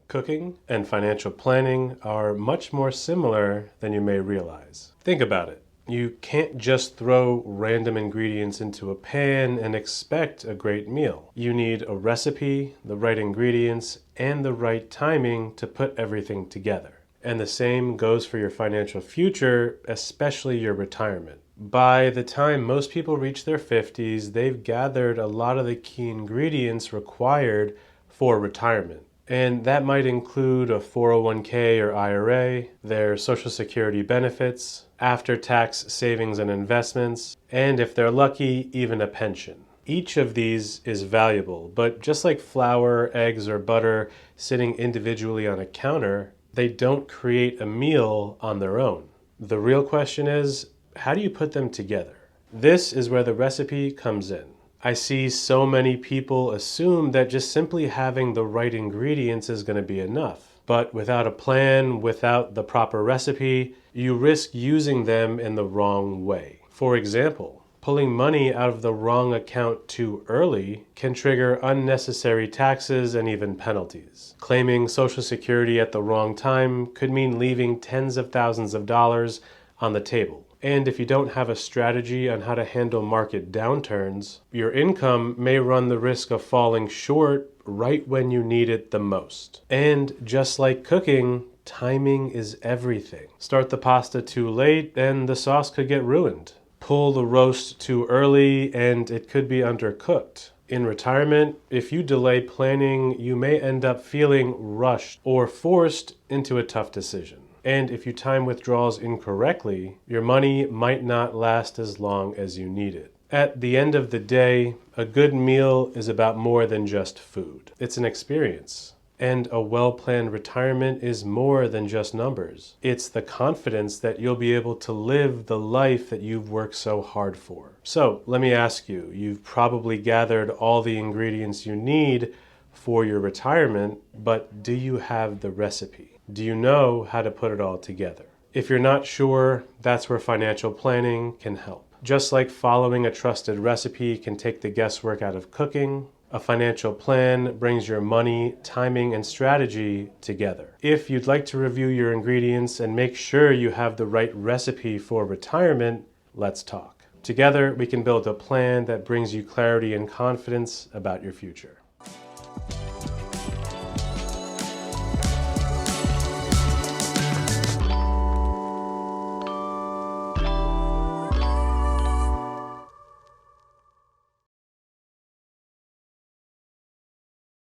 Cooking and financial planning are much more similar than you may realize. Think about it. You can't just throw random ingredients into a pan and expect a great meal. You need a recipe, the right ingredients, and the right timing to put everything together. And the same goes for your financial future, especially your retirement. By the time most people reach their 50s, they've gathered a lot of the key ingredients required for retirement. And that might include a 401k or IRA, their Social Security benefits, after-tax savings and investments, and if they're lucky, even a pension. Each of these is valuable, but just like flour, eggs, or butter sitting individually on a counter, they don't create a meal on their own. The real question is, how do you put them together? This is where the recipe comes in. I see so many people assume that just simply having the right ingredients is going to be enough. But without a plan, without the proper recipe, you risk using them in the wrong way. For example, pulling money out of the wrong account too early can trigger unnecessary taxes and even penalties. Claiming Social Security at the wrong time could mean leaving tens of thousands of dollars on the table. And if you don't have a strategy on how to handle market downturns, your income may run the risk of falling short right when you need it the most. And just like cooking, timing is everything. Start the pasta too late and the sauce could get ruined. Pull the roast too early and it could be undercooked. In retirement, if you delay planning, you may end up feeling rushed or forced into a tough decision. And if you time withdrawals incorrectly, your money might not last as long as you need it. At the end of the day, a good meal is about more than just food. It's an experience. And a well-planned retirement is more than just numbers. It's the confidence that you'll be able to live the life that you've worked so hard for. So let me ask you, you've probably gathered all the ingredients you need for your retirement, but do you have the recipe? Do you know how to put it all together? If you're not sure, that's where financial planning can help. Just like following a trusted recipe can take the guesswork out of cooking, a financial plan brings your money, timing, and strategy together. If you'd like to review your ingredients and make sure you have the right recipe for retirement, let's talk. Together, we can build a plan that brings you clarity and confidence about your future.